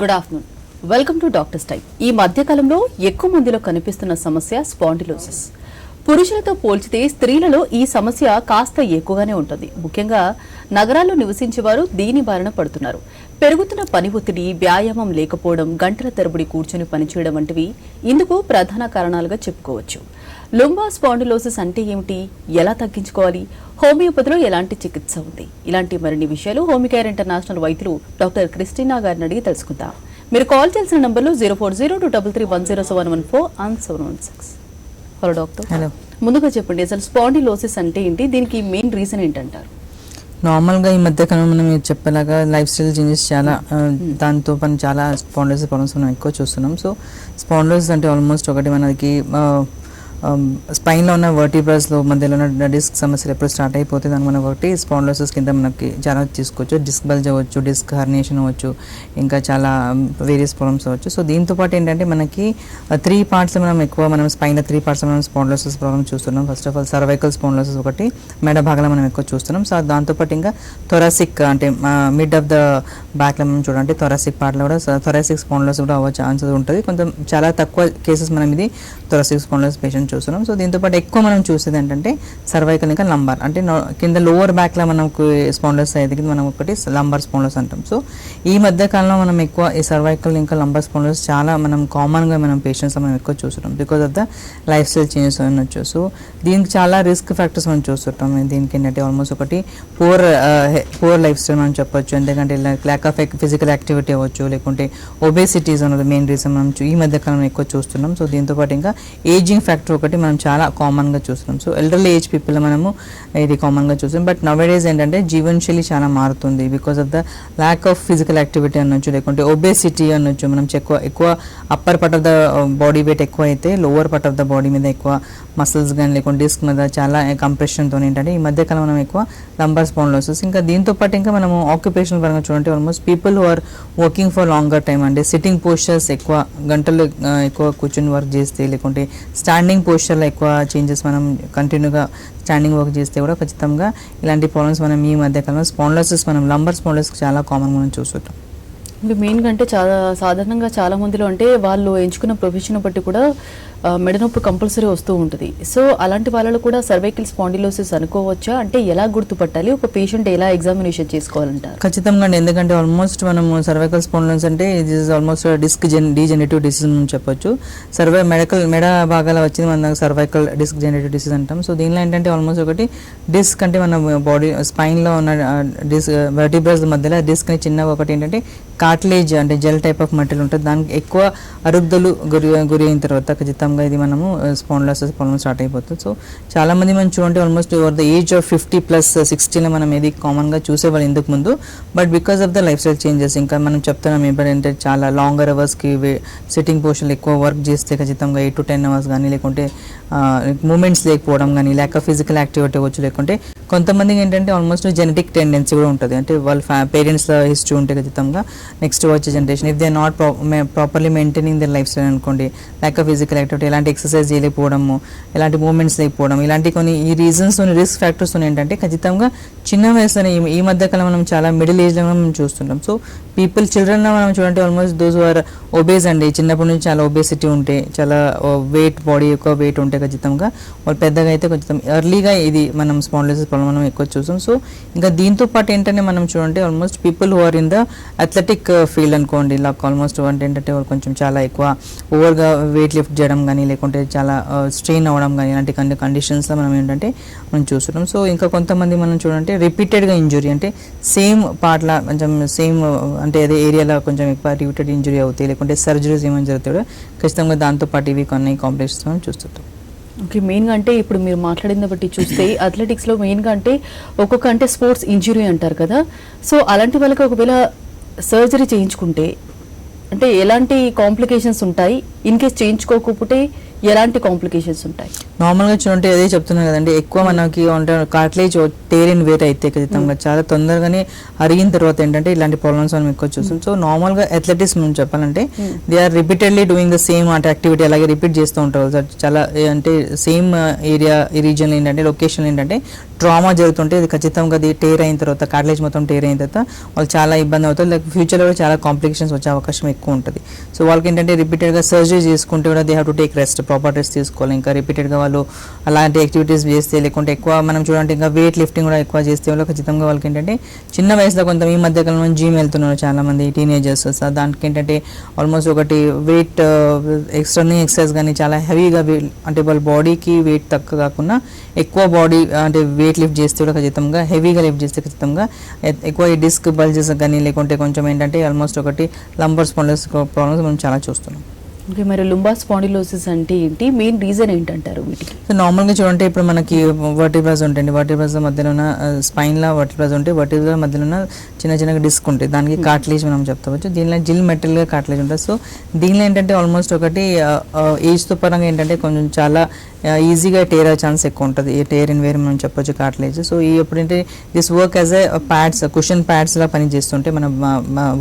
Good afternoon. Welcome to doctors time. ఈ మధ్యకాలంలో ఎక్కువ మందిలో కనిపిస్తున్న సమస్య స్పాండిలోసిస్. పురుషులతో పోల్చితే స్త్రీలలో ఈ సమస్య కాస్త ఎక్కువగానే ఉంటుంది. ముఖ్యంగా నగరాల్లో నివసించేవారు దీని బారిన పడుతున్నారు. పెరుగుతున్న పని ఒత్తిడి, వ్యాయామం లేకపోవడం, గంటల తరబడి కూర్చొని పనిచేయడం వంటివి ఇందుకు ప్రధాన కారణాలుగా చెప్పుకోవచ్చు. లుంబా స్పాండిలోసిస్ అంటే ఏమిటి, ఎలా తగ్గించుకోవాలి, హోమియోపతిలో ఎలాంటి చికిత్స ఉంది, ఇలాంటి మరిన్ని విషయాలు హోమికేర్ ఇంటర్నేషనల్ వైద్యులు డాక్టర్ క్రిస్టినా గారిని అడిగి తెలుసుకుందాం. మీరు కాల్ చేసిన నంబర్లు 040233107114 and 716. Hello doctor. హలో. ముందుగా చెప్పండి, అసలు స్పాండిలోసిస్ అంటే ఏంటి, దీనికి మెయిన్ రీజన్ ఏంటంటారు? నార్మల్గా ఈ మధ్యకాలంలో మనం చెప్పేలాగా లైఫ్ స్టైల్ చేంజెస్ చాలా దాంతో పని చాలా స్పాండిలోసిస్ ప్రాబ్లమ్స్ మనం ఎక్కువ చూస్తున్నాం. సో స్పాండిలోసిస్ అంటే ఆల్మోస్ట్ ఒకటి మనకి స్పైన్లో ఉన్న వర్టిబ్రాస్లో మధ్యలో ఉన్న డిస్క్ సమస్యలు ఎప్పుడు స్టార్ట్ అయిపోతే దాన్ని మనం ఒకటి స్పాండిలోసిస్ కింద మనకి చాలా తీసుకోవచ్చు. డిస్క్ బల్జ్ అవ్వచ్చు, డిస్క్ హర్నియేషన్ అవ్వచ్చు, ఇంకా చాలా వేరియస్ ప్రాబ్లమ్స్ అవ్వచ్చు. సో దీంతో పాటు ఏంటంటే మనకి 3 పార్ట్స్ మనం స్పైన్ 3 పార్ట్స్ మనం స్పాండిలోసిస్ ప్రాబ్లమ్ చూస్తున్నాం. First of all cervical spondylosis ఒకటి, మెడ భాగంలో మనం ఎక్కువ చూస్తున్నాం. సో దాంతోపాటు ఇంకా థొరాసిక్ అంటే మిడ్ ఆఫ్ ద బ్యాక్లో మనం చూడండి, థొరాసిక్ పార్ట్లో కూడా థొరాసిక్ స్పాండిలోసిస్ కూడా అవ్వే ఛాన్సెస్ ఉంటుంది. కొంచెం చాలా తక్కువ కేసెస్ మనం ఇది థొరాసిక్ స్పాండిలోసిస్ పేషెంట్ చూస్తున్నాం. సో దీంతో పాటు ఎక్కువ మనం చూసేది ఏంటంటే సర్వైకల్ ఇంకా లంబార్, అంటే కింద లోవర్ బ్యాక్లో మనకు స్పాండిలోసిస్ అయితే మనం ఒకటి లంబార్ స్పాండిలోసిస్ అంటాం. సో ఈ మధ్య కాలంలో మనం ఎక్కువ ఈ సర్వైకల్ ఇంకా లంబార్ స్పాండిలోసిస్ చాలా మనం కామన్గా మనం పేషెంట్స్ మనం ఎక్కువ చూస్తున్నాం because of the life style changes అనొచ్చు. సో దీనికి చాలా రిస్క్ ఫ్యాక్టర్స్ మనం చూస్తుంటాం. దీనికి ఏంటంటే ఆల్మోస్ట్ ఒకటి పూర్ లైఫ్ స్టైల్ మనం చెప్పొచ్చు. ఎందుకంటే ల్యాక్ ఆఫ్ ఫిజికల్ యాక్టివిటీ అవ్వచ్చు, లేకుంటే ఒబేసిటీస్ అన్నది మెయిన్ రీజన్ మనం ఈ మధ్య కాలంలో ఎక్కువ చూస్తున్నాం. సో దీంతో పాటు ఇంకా ఏజింగ్ ఫ్యాక్టర్ ఒకటి మనం చాలా కామన్గా చూస్తున్నాం. సో ఎల్డర్లీ ఏజ్ పీపుల్ మనము ఇది కామన్గా చూస్తాం. బట్ నవేడేస్ ఏంటంటే జీవనశైలి చాలా మారుతుంది because of the lack of physical activity అనొచ్చు, లేకుంటే ఒబేసిటీ అనొచ్చు. మనం ఎక్కువ upper part of the body weight ఎక్కువ అయితే lower part of the body మీద ఎక్కువ మసిల్స్ కానీ లేకుంటే డిస్క్ మీద చాలా కంప్రెషన్తో ఏంటంటే ఈ మధ్యకాలం మనం ఎక్కువ లంబార్ స్పాండిలోసిస్. ఇంకా దీంతో పాటు ఇంకా మనము ఆక్యుపేషన్ పరంగా చూడండి, almost people who are working for longer time అంటే సిట్టింగ్ పోస్చర్స్ ఎక్కువ గంటలు ఎక్కువ కూర్చొని వర్క్ చేస్తే, లేకుంటే స్టాండింగ్ పోస్చర్లో ఎక్కువ చేంజెస్ మనం కంటిన్యూగా స్టాండింగ్ వర్క్ చేస్తే కూడా ఖచ్చితంగా ఇలాంటి ప్రాబ్లమ్స్ మనం ఈ మధ్యకాలంలో స్పాండిలోసిస్ మనం లంబార్ స్పాండిలోసిస్ చాలా కామన్ మనం చూస్తుంటాం. మెయిన్గా అంటే చాలా సాధారణంగా చాలా మందిలో అంటే వాళ్ళు ఎంచుకున్న ప్రొఫెషన్ బట్టి కూడా మెడనొప్పి కంపల్సరీ వస్తూ ఉంటుంది. సో అలాంటి వాళ్ళలో కూడా సర్వైకల్ స్పాండిలోసిస్ అనుకోవచ్చా? అంటే ఎలా గుర్తుపట్టాలి, ఒక పేషెంట్ ఎలా ఎగ్జామినేషన్ చేసుకోవాలంటారు? ఖచ్చితంగా అండి, ఎందుకంటే ఆల్మోస్ట్ మనము సర్వైకల్ స్పాండిలోసిస్ అంటే ఇది ఆల్మోస్ట్ డిస్క్ డీజనరేటివ్ డిసీజ్ అని చెప్పొచ్చు. మెడ భాగాల వచ్చింది మన సర్వైకల్ డిస్క్ జనరేటివ్ డిసీజ్ అంటాం. సో దీనిలో ఏంటంటే ఆల్మోస్ట్ ఒకటి డిస్క్ అంటే మన బాడీ స్పైన్లో ఉన్న డిస్క్ వర్టిబ్రాస్ మధ్యలో డిస్క్ అని చిన్నగా ఒకటి ఏంటంటే కార్టిలేజ్ అంటే జెల్ టైప్ ఆఫ్ మెటీరియల్ ఉంటుంది. దానికి ఎక్కువ అరుగుదలు గురి అయిన తర్వాత ఖచ్చితంగా ఇది మనము స్పాండిలోసిస్ ప్రాబ్లమ్ స్టార్ట్ అయిపోతుంది. సో చాలా మంది మనం చూడండి almost over the age of 50+60 మనం ఇది కామన్గా చూసేవాళ్ళు ఇందుకు ముందు. But because of the life style changes ఇంకా మనం చెప్తున్నాం ఏంటంటే చాలా లాంగర్ అవర్స్కి సిట్టింగ్ పొజిషన్లో ఎక్కువ వర్క్ చేస్తే ఖచ్చితంగా 8 to 10 hours కానీ, లేకుంటే మూమెంట్స్ లేకపోవడం కానీ, ల్యాక్ ఆఫ్ ఫిజికల్ యాక్టివిటీ అవ్వచ్చు, లేకుంటే కొంతమందికి ఏంటంటే ఆల్మోస్ట్ జెనెటిక్ టెండెన్సీ కూడా ఉంటుంది. అంటే వాళ్ళ పేరెంట్స్ హిస్టరీ ఉంటే ఖచ్చితంగా నెక్స్ట్ వచ్చే generation if they not properly maintaining their life style అనుకోండి, ల్యాక్ ఆఫ్ ఫిజికల్ యాక్టివిటీ, ఎలాంటి ఎక్సర్సైజ్ చేయలేకపోవడము, ఎలాంటి మూమెంట్స్ లేకపోవడం, ఇలాంటి కొన్ని ఈ రీజన్స్ రిస్క్ ఫ్యాక్టర్స్ ఏంటంటే ఖచ్చితంగా చిన్న వయసులోనే ఈ మధ్యకాలం మనం చాలా మిడిల్ ఏజ్లో మనం చూస్తుంటాం. సో చిల్డ్రన్లో మనం చూడండి ఆల్మోస్ట్ దోస్ ఆర్ ఒబేస్ అండి, చిన్నప్పటి నుంచి చాలా ఒబేసిటీ ఉంటే, చాలా బాడీ ఎక్కువ వెయిట్ ఉంటే ఖచ్చితంగా వాళ్ళు పెద్దగా అయితే కొంచెం ఎర్లీగా ఇది మనం స్పాండిలోసిస్ ప్రాబ్లమ్ మనం ఎక్కువ చూస్తాం. సో ఇంకా దీంతో పాటు ఏంటంటే మనం చూడండి almost people who are in the athletic field అనుకోండి, ఇలా ఆల్మోస్ట్ అంటే ఏంటంటే వాళ్ళు కొంచెం చాలా ఎక్కువ ఓవర్గా వెయిట్ లిఫ్ట్ చేయడం కానీ, లేకుంటే చాలా స్ట్రెయిన్ అవ్వడం కానీ, ఇలాంటి కండిషన్స్లో మనం ఏంటంటే మనం చూస్తున్నాం. సో ఇంకా కొంతమంది మనం చూడంటే రిపీటెడ్గా ఇంజురీ అంటే సేమ్ పార్ట్లా కొంచెం సేమ్ అంటే అదే ఏరియాలో కొంచెం ఎక్కువ రిపీటెడ్ ఇంజురీ అవుతాయి, లేకుంటే సర్జరీస్ ఏమైనా జరుగుతాయో ఖచ్చితంగా దాంతోపాటు ఇవి కొన్ని కాంప్లికేషన్స్ మనం చూస్తుంటాం. ఓకే, మెయిన్గా అంటే ఇప్పుడు మీరు మాట్లాడింది బట్టి చూస్తే అథ్లెటిక్స్లో మెయిన్గా అంటే ఒక్కొక్క అంటే స్పోర్ట్స్ ఇంజురీ అంటారు కదా. సో అలాంటి వాళ్ళకి ఒకవేళ సర్జరీ చేయించుకుంటే అంటే ఎలాంటి కాంప్లికేషన్స్ ఉంటాయి, ఇన్ కేస్ చేయించుకోకపోతే ఎలాంటి కాంప్లికేషన్స్ ఉంటాయి? నార్మల్గా చూడండి అదే చెప్తున్నాను కదండి, ఎక్కువ మనకి కార్టిలేజ్ టేరిన్ వేట్ అయితే ఖచ్చితంగా చాలా తొందరగానే అరిగిన తర్వాత ఏంటంటే ఇలాంటి ప్రాబ్లమ్స్ మనం ఎక్కువ చూస్తాం. సో నార్మల్గా అథ్లెటిక్స్ మనం చెప్పాలంటే they are repeatedly doing the same activity, అలాగే రిపీట్ చేస్తూ ఉంటారు. చాలా అంటే సేమ్ ఏరియా రీజన్ ఏంటంటే లొకేషన్ ఏంటంటే ట్రామా జరుగుతుంటే ఇది ఖచ్చితంగా అది టేర్ అయిన తర్వాత కార్టిలేజ్ మొత్తం టేర్ అయిన తర్వాత వాళ్ళు చాలా ఇబ్బంది అవుతుంది. లైక్ ఫ్యూచర్లో కూడా చాలా కాంప్లికేషన్స్ వచ్చే అవకాశం ఎక్కువ ఉంటుంది. సో వాళ్ళకి ఏంటంటే రిపీటెడ్గా సర్జరీ చేసుకుంటే కూడా they have to take rest, proper rest తీసుకోవాలి. ఇంకా రిపీటెడ్గా వాళ్ళు అలాంటి యాక్టివిటీస్ చేస్తే, లేకుంటే ఎక్కువ మనం చూడండి ఇంకా వెయిట్ లిఫ్టింగ్ కూడా ఎక్కువ చేస్తే వాళ్ళు ఖచ్చితంగా వాళ్ళకి ఏంటంటే చిన్న వయసులో కొంత ఈ మధ్య కాలంలో జిమ్ వెళ్తున్నారు చాలా మంది టీనేజర్స్. దానికి ఏంటంటే ఆల్మోస్ట్ ఒకటి వెయిట్ ఎక్స్టర్నింగ్ ఎక్సర్సైజ్ కానీ చాలా హెవీగా అంటే వాళ్ళ బాడీకి వెయిట్ తక్కువ కాకుండా ఎక్కువ బాడీ అంటే వెయిట్ లిఫ్ట్ చేస్తే కూడా ఖచ్చితంగా హెవీగా లిఫ్ట్ చేస్తే ఖచ్చితంగా ఎక్కువ ఈ డిస్క్ బల్జెస్ కానీ లేకుంటే కొంచెం ఏంటంటే ఆల్మోస్ట్ ఒకటి లంబర్ స్పాండిలోసిస్ ప్రాబ్లమ్స్ మనం చాలా చూస్తున్నాం. ఓకే, మరి లుంబార్ స్పాండిలోసిస్ అంటే ఏంటి, మెయిన్ రీజన్ ఏంటంటారు వీటికి? సో నార్మల్గా చూడంటే ఇప్పుడు మనకి వర్టిబ్రాస్ ఉంటాయండి, వర్టిబ్రాస్ మధ్యలో ఉన్న స్పైన్లో వర్టిబ్రాస్ ఉంటాయి, వర్టిబ్రాస్ మధ్యలో ఉన్న చిన్న చిన్న డిస్క్ ఉంటాయి, దానికి కార్టిలేజ్ మనం చెప్తావచ్చు. దీనిలో జిల్ మెటల్గా కార్టిలేజ్ ఉంటుంది. సో దీనిలో ఏంటంటే ఆల్మోస్ట్ ఒకటి ఏజ్తో పరంగా ఏంటంటే కొంచెం చాలా ఈజీగా టేర్ అయ్యే ఛాన్స్ ఎక్కువ ఉంటుంది. ఈ టేర్ ఇన్ వేర్ మనం చెప్పొచ్చు కార్టిలేజ్. సో ఈ ఎప్పుడంటే this work as a pads, cushion pads లా పనిచేస్తుంటే మన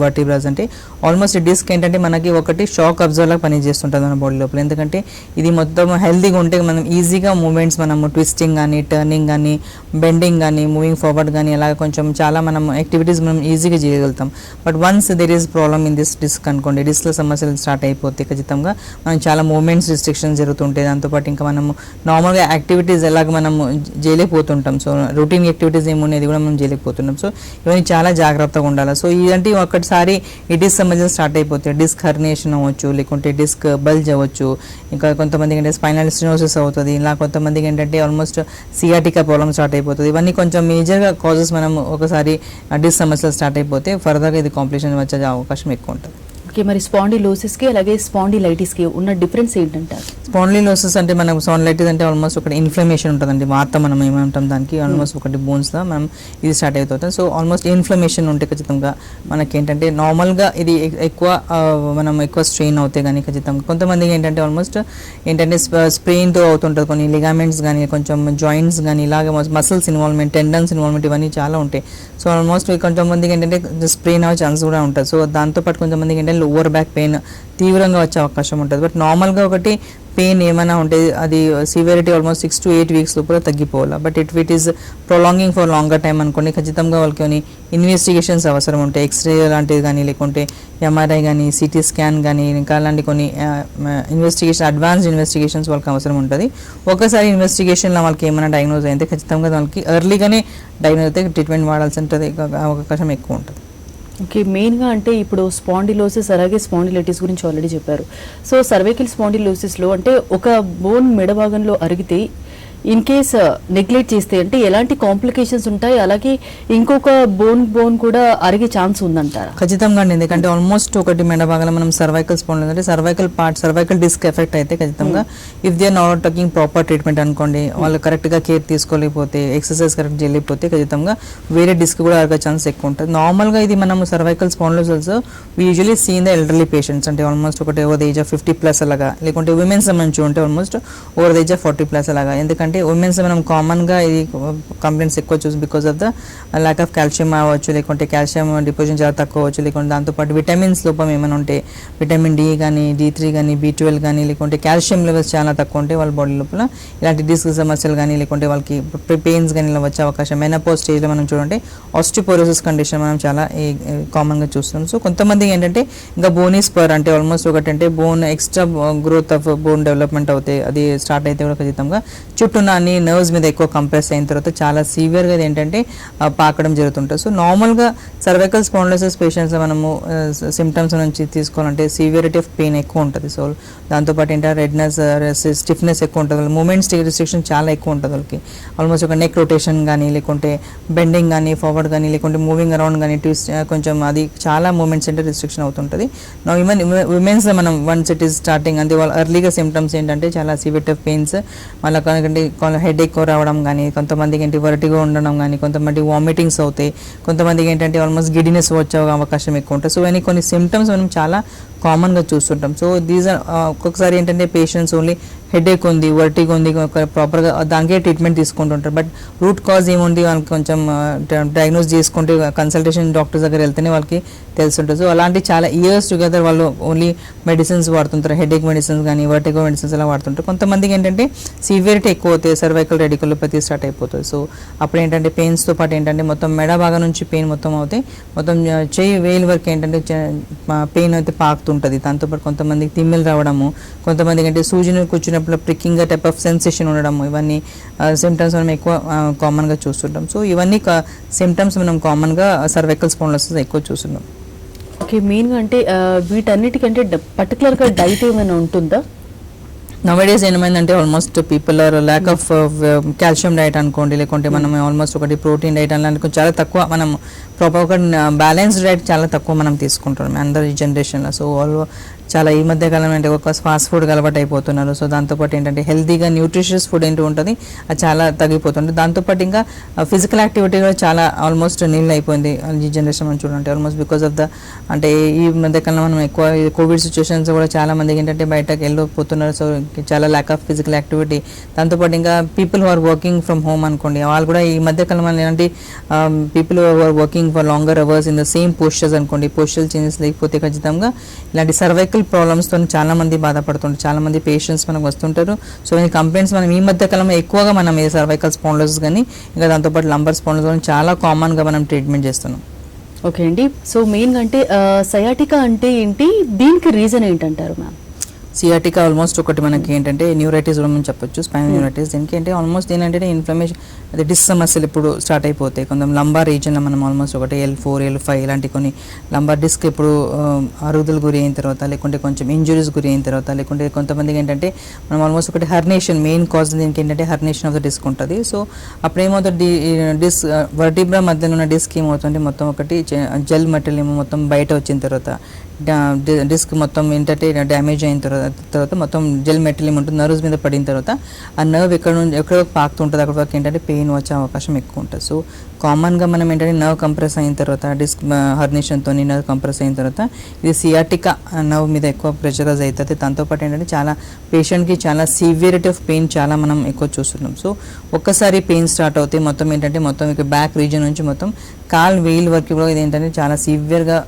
వర్టిబ్రాస్ అంటే ఆల్మోస్ట్ డిస్క్ ఏంటంటే మనకి ఒకటి షాక్ అబ్జర్వ్ లాగా పనిచేస్తుంటుంది మన బాడీ లోపల. ఎందుకంటే ఇది మొత్తం హెల్తీగా ఉంటే మనం ఈజీగా మూమెంట్స్ మనము ట్విస్టింగ్ కానీ టర్నింగ్ కానీ బెండింగ్ కానీ మూవింగ్ ఫార్వర్డ్ కానీ అలాగే కొంచెం చాలా మనం యాక్టివిటీస్ మనం ఈజీగా చేయగలుగుతాం. But once there is problem in this disc అనుకోండి, డిస్క్లో సమస్యలు స్టార్ట్ అయిపోతే ఖచ్చితంగా మనం చాలా మూమెంట్స్ రిస్ట్రిక్షన్స్ జరుగుతుంటాయి. దాంతోపాటు ఇంకా మనము నార్మల్గా యాక్టివిటీస్ ఎలాగ మనం చేయలేకపోతుంటాం. సో రొటీన్ యాక్టివిటీస్ ఏమున్నాయి కూడా మనం చేయలేకపోతున్నాం. సో ఇవన్నీ చాలా జాగ్రత్తగా ఉండాలి. సో ఇదంటే ఒక్కసారి ఈ డిస్క్ సమస్యలు స్టార్ట్ అయిపోతాయి. డిస్క్ హర్నియేషన్ అవ్వచ్చు, లేకుంటే డిస్క్ బల్జ్ అవ్వచ్చు, ఇంకా కొంతమందికి అంటే స్పైనల్ స్టెనోసిస్ అవుతుంది, ఇలా కొంతమందికి ఏంటంటే ఆల్మోస్ట్ సియాటికా ప్రాబ్లమ్ స్టార్ట్ అయిపోతుంది. ఇవన్నీ కొంచెం మేజర్గా కాజెస్ మనం ఒకసారి డిస్క్ సమస్యలు స్టార్ట్ అయిపోతే ఫర్దర్గా ఇది కాంప్లికేషన్ వచ్చే అవకాశం ఎక్కువ ఉంటుంది. ఓకే, మరి స్పాండిలోసిస్కి అలాగే స్పాండిలైటిస్కి ఉన్న డిఫరెన్స్ ఏంటంటారు? స్పాండిలోసిస్ అంటే మనకు స్పాండిలైటిస్ అంటే ఆల్మోస్ట్ ఒకటి ఇన్ఫ్లమేషన్ ఉంటుందండి, వాత మనం ఏమంటాం దానికి ఆల్మోస్ట్ ఒకటి బోన్స్లో మనం ఇది స్టార్ట్ అవుతుంది. సో ఆల్మోస్ట్ ఇన్ఫ్లమేషన్ ఉంటే ఖచ్చితంగా మనకి ఏంటంటే నార్మల్గా ఇది ఎక్కువ మనం ఎక్కువ స్ట్రెయిన్ అవుతాయి కానీ ఖచ్చితంగా కొంతమందికి ఏంటంటే ఆల్మోస్ట్ ఏంటంటే స్ప్రెయిన్తో అవుతుంటుంది. కొన్ని లిగామెంట్స్ కానీ కొంచెం జాయింట్స్ కానీ ఇలాగ మసిల్స్ ఇన్వాల్వ్మెంట్, టెండన్స్ ఇన్వాల్వ్మెంట్ ఇవన్నీ చాలా ఉంటాయి. సో ఆల్మోస్ట్ కొంతమందికి ఏంటంటే స్ప్రెయిన్ అయ్యే ఛాన్స్ కూడా ఉంటుంది. సో దాంతోపాటు కొంతమందికి ఏంటంటే లోవర్ బ్యాక్ పెయిన్ తీవ్రంగా వచ్చే అవకాశం ఉంటుంది. బట్ నార్మల్గా ఒకటి పెయిన్ ఏమైనా ఉంటే అది సివియరిటీ ఆల్మోస్ట్ 6 to 8 weeks లోపల తగ్గిపోవాలి. But it is prolonging for longer time అనుకోండి, ఖచ్చితంగా వాళ్ళకి కొన్ని ఇన్వెస్టిగేషన్స్ అవసరం ఉంటాయి. ఎక్స్రే లాంటిది కానీ లేకుంటే ఎంఆర్ఐ కానీ సిటీ స్కాన్ కానీ ఇంకా అలాంటి కొన్ని ఇన్వెస్టిగేషన్ అడ్వాన్స్డ్ ఇన్వెస్టిగేషన్స్ వాళ్ళకి అవసరం ఉంటుంది. ఒకసారి ఇన్వెస్టిగేషన్లో వాళ్ళకి ఏమైనా డయాగ్నోజ్ అయితే ఖచ్చితంగా వాళ్ళకి ఎర్లీగానే డయాగ్నోజ్ అయితే ట్రీట్మెంట్ వాడాల్సి ఉంటుంది, అవకాశం ఎక్కువ ఉంటుంది. ఓకే, మెయిన్గా అంటే ఇప్పుడు స్పాండిలోసిస్ అలాగే స్పాండిలైటిస్ గురించి ఆల్రెడీ చెప్పారు. సో సర్వైకల్ స్పాండిలోసిస్లో అంటే ఒక బోన్ మెడ భాగంలో అరిగితే ఇన్ కేస్ నెగ్లెక్ట్ చేస్తే అంటే ఎలాంటి కాంప్లికేషన్స్ ఉంటాయి, అలాగే ఇంకొక బోన్ కూడా అరిగే ఛాన్స్ ఉందంటారా? ఖచ్చితంగా అండి, ఎందుకంటే ఆల్మోస్ట్ ఒకటి మెడ భాగంలో మనం సర్వైకల్ స్పాండిలోసిస్ అంటే cervical part cervical disc affect అయితే ఖచ్చితంగా if they are not taking proper treatment అనుకోండి, వాళ్ళు కరెక్ట్గా కేర్ తీసుకోలేకపోతే ఎక్సర్సైజ్ కరెక్ట్ చేయలేకపోతే ఖచ్చితంగా వేరే డిస్క్ కూడా అరిగే ఛాన్స్ ఎక్కువ ఉంటుంది. నార్మల్గా ఇది మనం cervical spondylosis we usually seen the elderly patients అంటే ఆల్మోస్ట్ ఒకటి ఓవర్ ద ఏజ్ ఆఫ్ 50+ అలాగా, లేకుంటే ఉమెన్స్ సంబంధించి ఉంటే almost over the age of 40+ అలాగా. ఎందుకంటే ఉమెన్స్ మనం కామన్గా ఇది కంప్లైంట్స్ ఎక్కువ చూసి because of the lack of calcium అవ్వచ్చు, లేకుంటే కాల్షియం డిపోజిషన్ చాలా తక్కువ అవ్వచ్చు, లేకుంటే దాంతోపాటు విటమిన్స్ లోపం ఏమైనా ఉంటే విటమిన్ డి కానీ D3 కానీ B12 కానీ లేకుంటే కాల్షియం లెవెల్స్ చాలా తక్కువ ఉంటే వాళ్ళ బాడీ లోపల ఇలాంటి డిస్క్ సమస్యలు కానీ లేకుంటే వాళ్ళకి పెయిన్స్ కానీ ఇలా వచ్చే అవకాశం. మెనోపాజ్ స్టేజ్లో మనం చూడండి ఆస్టియోపోరోసిస్ కండిషన్ మనం చాలా కామన్గా చూస్తున్నాం. సో కొంతమందికి ఏంటంటే ఇంకా బోనీ స్పర్ అంటే ఆల్మోస్ట్ ఒకటంటే bone extra growth of bone development అవుతాయి, అది స్టార్ట్ అయితే కూడా ఖచ్చితంగా చుట్టూన్న అన్ని నర్వ్స్ మీద ఎక్కువ కంప్రెస్ అయిన తర్వాత చాలా సివియర్గా ఏంటంటే పాకడం జరుగుతుంటుంది. సో నార్మల్గా సర్వైకల్ స్పాండిలోసిస్ పేషెంట్స్లో మనము సిమ్టమ్స్ నుంచి తీసుకోవాలంటే సివియరిటీ ఆఫ్ పెయిన్ ఎక్కువ ఉంటుంది. సో దాంతోపాటు ఏంటంటే రెడ్నెస్, స్టిఫ్నెస్ ఎక్కువ ఉంటుంది, మూమెంట్స్ రిస్ట్రిక్షన్ చాలా ఎక్కువ ఉంటుంది వాళ్ళకి. ఆల్మోస్ట్ ఒక నెక్ రొటేషన్ కానీ లేకుంటే బెండింగ్ కానీ ఫార్వర్డ్ కానీ లేకుంటే మూవింగ్ అరౌండ్ కానీ ట్విస్ట్ కొంచెం అది చాలా మూమెంట్స్ అంటే రిస్ట్రిక్షన్ అవుతుంటుంది. నా ఈవెన్ ఉమెన్స్లో మనం వన్స్ ఇట్ ఈస్ స్టార్టింగ్ అంటే వాళ్ళ ఎర్లీగా సిమ్టమ్స్ ఏంటంటే చాలా సివియర్ ఆఫ్ పెయిన్స్, మళ్ళీ హెడ్ ఎక్కువ రావడం కానీ, కొంతమందికి ఏంటి వర్టిగో ఉండడం కానీ, కొంతమంది వామిటింగ్స్ అవుతాయి, కొంతమందికి ఏంటంటే ఆల్మోస్ట్ గిడినెస్ వచ్చే అవకాశం ఎక్కువ ఉంటుంది. సో ఇవన్నీ కొన్ని సిమ్టమ్స్ మనం చాలా కామన్గా చూస్తుంటాం. సో దీస్ ఆర్ ఒక్కొక్కసారి ఏంటంటే పేషెంట్స్ ఓన్లీ హెడేక్ ఉంది, వర్టిగ్ ఉంది, ప్రాపర్గా దానికే ట్రీట్మెంట్ తీసుకుంటుంటారు. బట్ రూట్ కాజ్ ఏముంది వాళ్ళకి కొంచెం డయాగ్నోస్ చేసుకుంటే కన్సల్టేషన్ డాక్టర్స్ దగ్గర వెళ్తేనే వాళ్ళకి తెలుసుంటుంది. సో అలాంటి చాలా ఇయర్స్ టుగెదర్ వాళ్ళు ఓన్లీ మెడిసిన్స్ వాడుతుంటారు, హెడేక్ మెడిసిన్స్ కానీ వర్టిగో మెడిసిన్స్ అలా వాడుతుంటారు. కొంతమందికి ఏంటంటే సివియరిటీ ఎక్కువ అవుతాయి, సర్వైకల్ రెడికులోపతి స్టార్ట్ అయిపోతుంది. సో అప్పుడు ఏంటంటే పెయిన్స్తో పాటు ఏంటంటే మొత్తం మెడ భాగం నుంచి పెయిన్ మొత్తం అవుతాయి, మొత్తం చెయ్యి వేలు వరకు ఏంటంటే పెయిన్ అయితే పాకుతుంటుంది. దాంతోపాటు కొంతమందికి తిమ్మిలు రావడము, కొంతమందికి అంటే సూజీని కూర్చున్నప్పుడు ప్రిక్కింగ్ టైప్ ఆఫ్ సెన్సేషన్ ఉండడం, ఇవన్నీ సిమ్టమ్స్ మనం ఎక్కువ కామన్గా చూస్తుంటాం. సో ఇవన్నీ సిమ్టమ్స్ మనం కామన్గా సర్వైకల్ స్పాండిలోసిస్ ఎక్కువ చూస్తున్నాం. ఓకే, మెయిన్గా అంటే వీటన్నిటికంటే పర్టికులర్గా డైట్ ఏమైనా ఉంటుందా? నవడేస్ ఏమైందంటే almost people are lack of calcium diet అనుకోండి, లేకుంటే మనం ఆల్మోస్ట్ ఒకటి ప్రోటీన్ డైట్ అని చాలా తక్కువ మనం ప్రాపర్గా బ్యాలెన్స్డ్ డైట్ చాలా తక్కువ మనం తీసుకుంటున్నాం అందరి జనరేషన్లో. సో వాళ్ళు చాలా ఈ మధ్య కాలం అంటే ఒక ఫాస్ట్ ఫుడ్ అలవాటు అయిపోతున్నారు. సో దాంతోపాటు ఏంటంటే హెల్తీగా న్యూట్రిషియస్ ఫుడ్ ఏంటో ఉంటుంది, అది చాలా తగ్గిపోతుంది. దాంతోపాటు ఇంకా ఫిజికల్ యాక్టివిటీ కూడా చాలా ఆల్మోస్ట్ నీళ్ళు అయిపోయింది ఈ జనరేషన్ మనం చూడండి. ఆల్మోస్ట్ బికాస్ ఆఫ్ ద అంటే ఈ మధ్య కాలం మనం ఎక్కువ కోవిడ్ సిచ్యువేషన్స్ కూడా చాలా మందికి ఏంటంటే బయటకు వెళ్ళిపోతున్నారు. సో చాలా ల్యాక్ ఆఫ్ ఫిజికల్ యాక్టివిటీ. దాంతోపాటు ఇంకా people who are working from home అనుకోండి, వాళ్ళు కూడా ఈ మధ్య కాలం ఏంటంటే people who are working for longer hours in the same postures అనుకోండి, పోస్చర్ చేంజెస్ లేకపోతే ఖచ్చితంగా ఇలాంటి సర్వైకల్ ప్రాబ్లమ్స్తో చాలా మంది బాధపడుతుంటారు, చాలా మంది పేషెంట్స్ మనకు వస్తుంటారు. సో ఈ కంప్లైంట్స్ మనం ఈ మధ్య కాలంలో ఎక్కువగా మనం ఈ సర్వైకల్ స్పాండిలోసిస్ కానీ ఇంకా దాంతోపాటు లంబర్ స్పాండిలోసిస్ చాలా కామన్గా మనం ట్రీట్మెంట్ చేస్తున్నాం. ఓకే అండి, సో మెయిన్గా అంటే సయాటికా అంటే ఏంటి, దీనికి రీజన్ ఏంటంటారు మ్యామ్? సియాటికా ఆల్మోస్ట్ ఒకటి మనకి ఏంటంటే న్యూరైటిస్ కూడా మనం చెప్పొచ్చు, స్పైనల్ న్యూరైటిస్. దీనికి అంటే ఆల్మోస్ట్ ఏంటంటే ఇన్ఫ్లమేషన్ అదే డిస్ సమస్యలు ఇప్పుడు స్టార్ట్ అయిపోతాయి. కొంచెం లంబార్ రీజన్లో మనం ఆల్మోస్ట్ ఒకటి L4, L5 ఇలాంటి కొన్ని లంబార్ డిస్క్ ఇప్పుడు అరుగుదల గురి అయిన తర్వాత, లేకుంటే కొంచెం ఇంజురీస్ గురి అయిన తర్వాత, లేకుంటే కొంతమందికి ఏంటంటే మనం ఆల్మోస్ట్ ఒకటి హర్నేషన్ మెయిన్ కాజ్ దీనికి ఏంటంటే హర్నేషన్ ఆఫ్ ద డిస్క్ ఉంటుంది. సో అప్పుడు ఏమవుతుంది, డిస్క్ వర్టిబ్రా మధ్యలో ఉన్న డిస్క్ ఏమవుతుంది మొత్తం ఒకటి జెల్ మెటీరియల్ ఏమో మొత్తం బయట వచ్చిన తర్వాత డిస్క్ మొత్తం ఏంటంటే డ్యామేజ్ అయిన తర్వాత మొత్తం జెల్ మెటీరియల్ ఉంటుంది నర్వ్స్ మీద పడిన తర్వాత ఆ నర్వ్ ఎక్కడో పాకుతుంటుంది, అక్కడ వరకు ఏంటంటే పెయిన్ వచ్చే అవకాశం ఎక్కువ ఉంటుంది. సో కామన్గా మనం ఏంటంటే నర్వ్ కంప్రెస్ అయిన తర్వాత డిస్క్ హర్నిషన్తో నర్వ్ కంప్రెస్ అయిన తర్వాత ఇది సియాటికా నర్వ్ మీద ఎక్కువ ప్రెషరైజ్ అవుతుంది. దాంతోపాటు ఏంటంటే చాలా పేషెంట్కి చాలా సివియరిటీ ఆఫ్ పెయిన్ చాలా మనం ఎక్కువ చూస్తున్నాం. సో ఒక్కసారి పెయిన్ స్టార్ట్ అవుతాయి మొత్తం ఏంటంటే మొత్తం ఇక బ్యాక్ రీజన్ నుంచి మొత్తం కాల్ వేల్ వరకు కూడా ఇది ఏంటంటే చాలా సివియర్గా